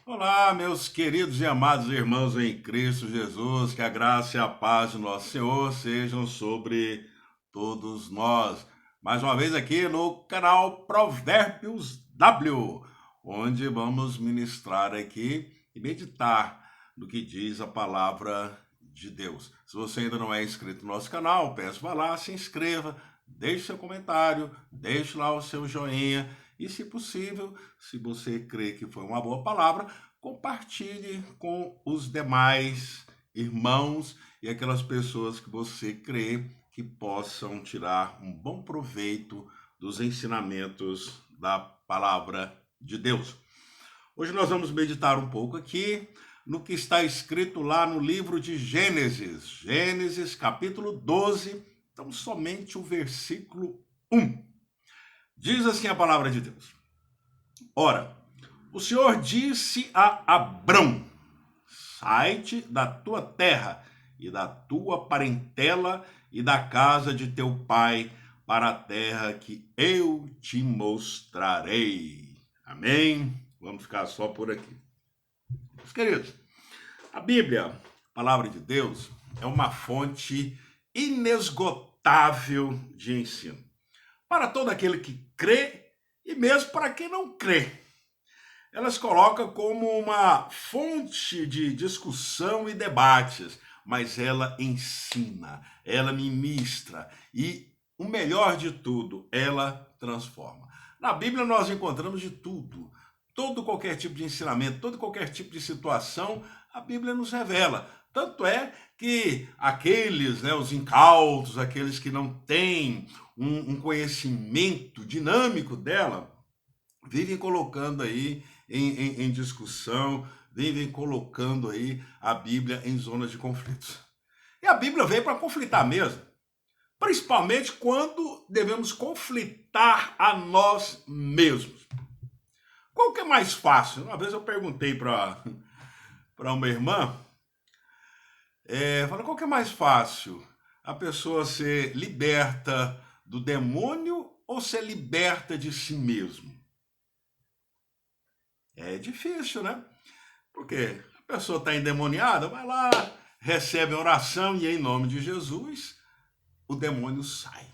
Olá, meus queridos e amados irmãos em Cristo Jesus, que a graça e a paz do nosso Senhor sejam sobre todos nós. Mais uma vez aqui no canal Provérbios W, onde vamos ministrar aqui e meditar no que diz a palavra de Deus. Se você ainda não é inscrito no nosso canal, peço vá lá, se inscreva, deixe seu comentário, deixe lá o seu joinha. E, se possível, se você crê que foi uma boa palavra, compartilhe com os demais irmãos e aquelas pessoas que você crê que possam tirar um bom proveito dos ensinamentos da palavra de Deus. Hoje nós vamos meditar um pouco aqui no que está escrito lá no livro de Gênesis, Gênesis capítulo 12, então somente o versículo 1. Diz assim a palavra de Deus: Ora, o Senhor disse a Abrão: Sai-te da tua terra e da tua parentela e da casa de teu pai para a terra que eu te mostrarei. Amém? Vamos ficar só por aqui. Meus queridos, a Bíblia, a palavra de Deus, é uma fonte inesgotável de ensino para todo aquele que crê e mesmo para quem não crê. Elas colocam como uma fonte de discussão e debates, mas ela ensina, ela ministra e, o melhor de tudo, ela transforma. Na Bíblia nós encontramos de tudo, todo qualquer tipo de ensinamento, todo qualquer tipo de situação, a Bíblia nos revela. Tanto é que aqueles, os incautos, aqueles que não têm um conhecimento dinâmico dela, vivem colocando aí em discussão, vivem colocando aí a Bíblia em zonas de conflitos. E a Bíblia veio para conflitar mesmo, principalmente quando devemos conflitar a nós mesmos. Qual que é mais fácil? Uma vez eu perguntei para uma irmã, falei, qual que é mais fácil? A pessoa ser liberta do demônio ou ser liberta de si mesmo? É difícil, né? Porque a pessoa está endemoniada, vai lá, recebe a oração e em nome de Jesus o demônio sai.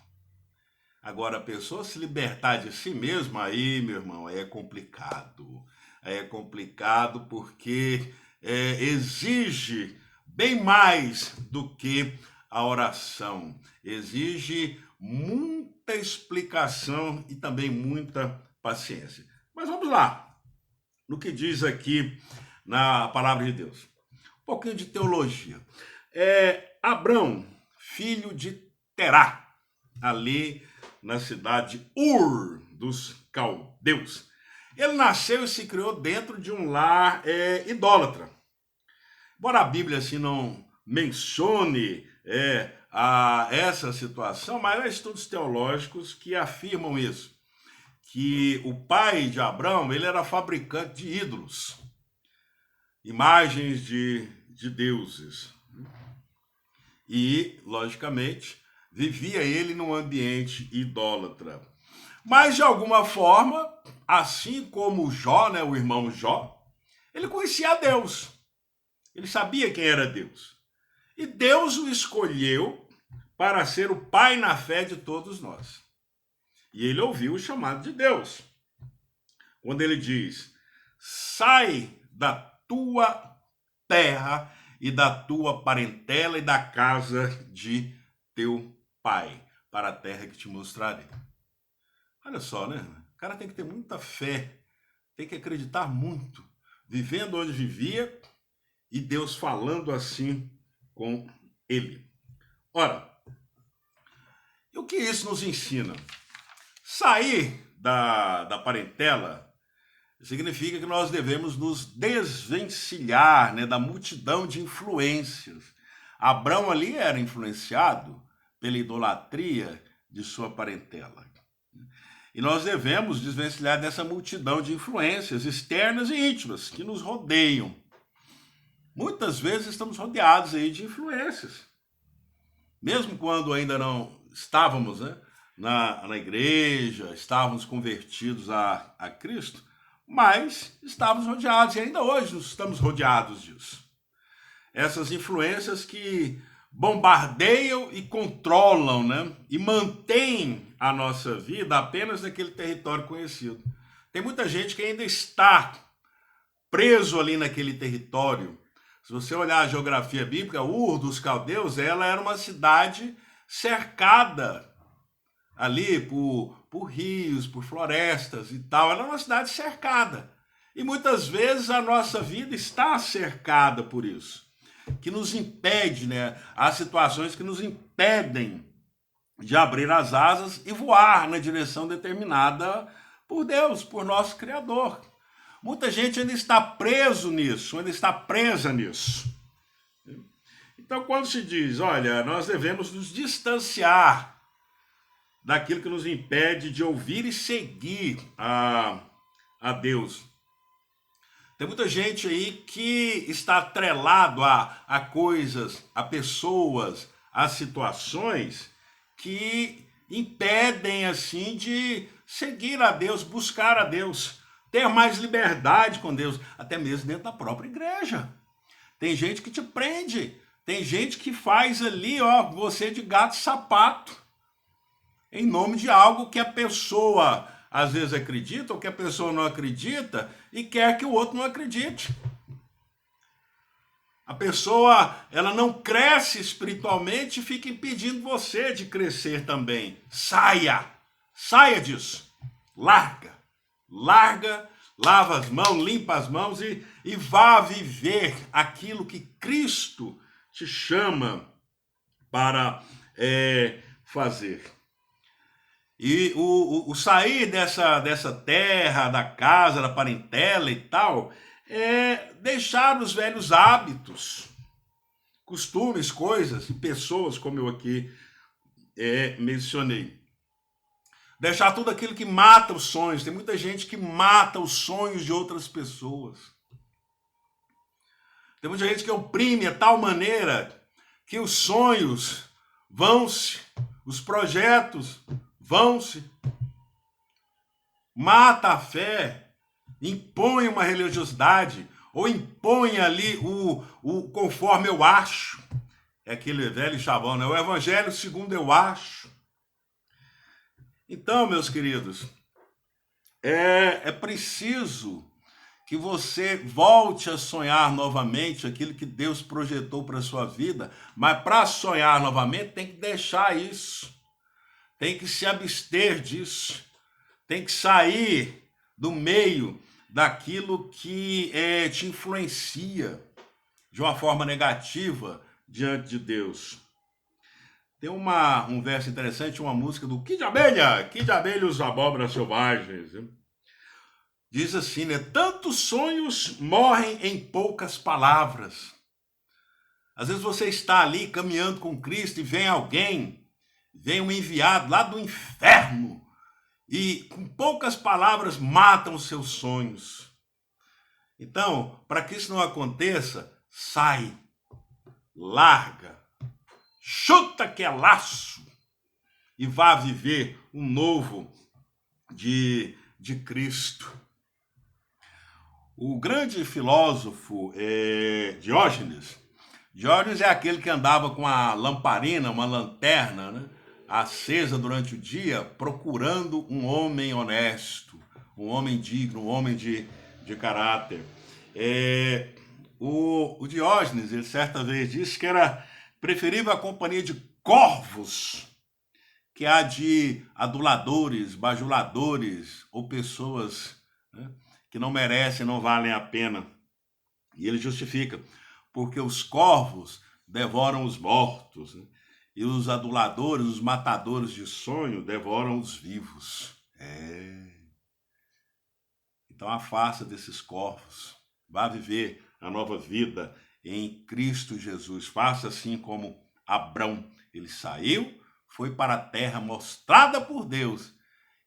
Agora, a pessoa se libertar de si mesma, aí, meu irmão, é complicado. É complicado porque exige bem mais do que a oração. Exige muita explicação e também muita paciência. Mas vamos lá, no que diz aqui na palavra de Deus. Um pouquinho de teologia. Abrão, filho de Terá, ali na cidade de Ur dos Caldeus. Ele nasceu e se criou dentro de um lar idólatra. Embora a Bíblia assim não mencione essa situação, mas há estudos teológicos que afirmam isso, que o pai de Abrão, ele era fabricante de ídolos, imagens de deuses. E, logicamente, vivia ele num ambiente idólatra. Mas, de alguma forma, assim como Jó, o irmão Jó, ele conhecia a Deus. Ele sabia quem era Deus. E Deus o escolheu para ser o pai na fé de todos nós. E ele ouviu o chamado de Deus. Quando ele diz: sai da tua terra e da tua parentela e da casa de teu pai, para a terra que te mostrarei. Olha só, né? O cara tem que ter muita fé, tem que acreditar muito, vivendo onde vivia e Deus falando assim com ele. Ora, e o que isso nos ensina? Sair da parentela significa que nós devemos nos desvencilhar, da multidão de influências. Abrão ali era influenciado pela idolatria de sua parentela. E nós devemos desvencilhar dessa multidão de influências externas e íntimas que nos rodeiam. Muitas vezes estamos rodeados aí de influências. Mesmo quando ainda não estávamos na igreja, estávamos convertidos a Cristo, mas estávamos rodeados, e ainda hoje estamos rodeados disso. Essas influências que bombardeiam e controlam, né? E mantêm a nossa vida apenas naquele território conhecido. Tem muita gente que ainda está preso ali naquele território. Se você olhar a geografia bíblica, Ur dos Caldeus, ela era uma cidade cercada ali por rios, por florestas e tal. Ela é uma cidade cercada. E muitas vezes a nossa vida está cercada por isso, que nos impede, né? Há situações que nos impedem de abrir as asas e voar na direção determinada por Deus, por nosso Criador. Muita gente ainda está preso nisso, ainda está presa nisso. Então, quando se diz, olha, nós devemos nos distanciar daquilo que nos impede de ouvir e seguir a Deus. Tem muita gente aí que está atrelado a coisas, a pessoas, a situações que impedem, assim, de seguir a Deus, buscar a Deus, ter mais liberdade com Deus, até mesmo dentro da própria igreja. Tem gente que te prende, tem gente que faz ali, ó, você de gato e sapato, em nome de algo que a pessoa às vezes acredita, ou que a pessoa não acredita, e quer que o outro não acredite. A pessoa, ela não cresce espiritualmente e fica impedindo você de crescer também. Saia disso. Larga, lava as mãos, limpa as mãos e vá viver aquilo que Cristo te chama para fazer. E o sair dessa terra, da casa, da parentela e tal, é deixar os velhos hábitos, costumes, coisas e pessoas, como eu aqui mencionei. Deixar tudo aquilo que mata os sonhos. Tem muita gente que mata os sonhos de outras pessoas. Tem muita gente que oprime a tal maneira que os sonhos vão-se, os projetos vão-se, mata a fé, impõe uma religiosidade, ou impõe ali o conforme eu acho. É aquele velho chavão, né? O evangelho segundo eu acho. Então, meus queridos, é preciso que você volte a sonhar novamente aquilo que Deus projetou para a sua vida, mas para sonhar novamente tem que deixar isso. Tem que se abster disso, tem que sair do meio daquilo que te influencia de uma forma negativa diante de Deus. Tem um verso interessante, uma música do Kid Abelha e os Abóboras Selvagens. Diz assim, né? Tantos sonhos morrem em poucas palavras. Às vezes você está ali caminhando com Cristo e vem um enviado lá do inferno e com poucas palavras matam os seus sonhos. Então, para que isso não aconteça, sai, larga, chuta que é laço e vá viver um novo de Cristo. O grande filósofo Diógenes é aquele que andava com a lamparina, uma lanterna, né, acesa durante o dia, procurando um homem honesto, um homem digno, um homem de caráter. O Diógenes, ele certa vez disse que era preferível a companhia de corvos que a de aduladores, bajuladores ou pessoas, né, que não merecem, não valem a pena. E ele justifica, porque os corvos devoram os mortos, né? E os aduladores, os matadores de sonho, devoram os vivos. Então afasta desses corvos. Vá viver a nova vida em Cristo Jesus. Faça assim como Abrão. Ele saiu, foi para a terra mostrada por Deus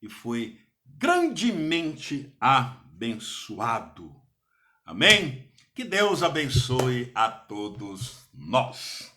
e foi grandemente abençoado. Amém? Que Deus abençoe a todos nós.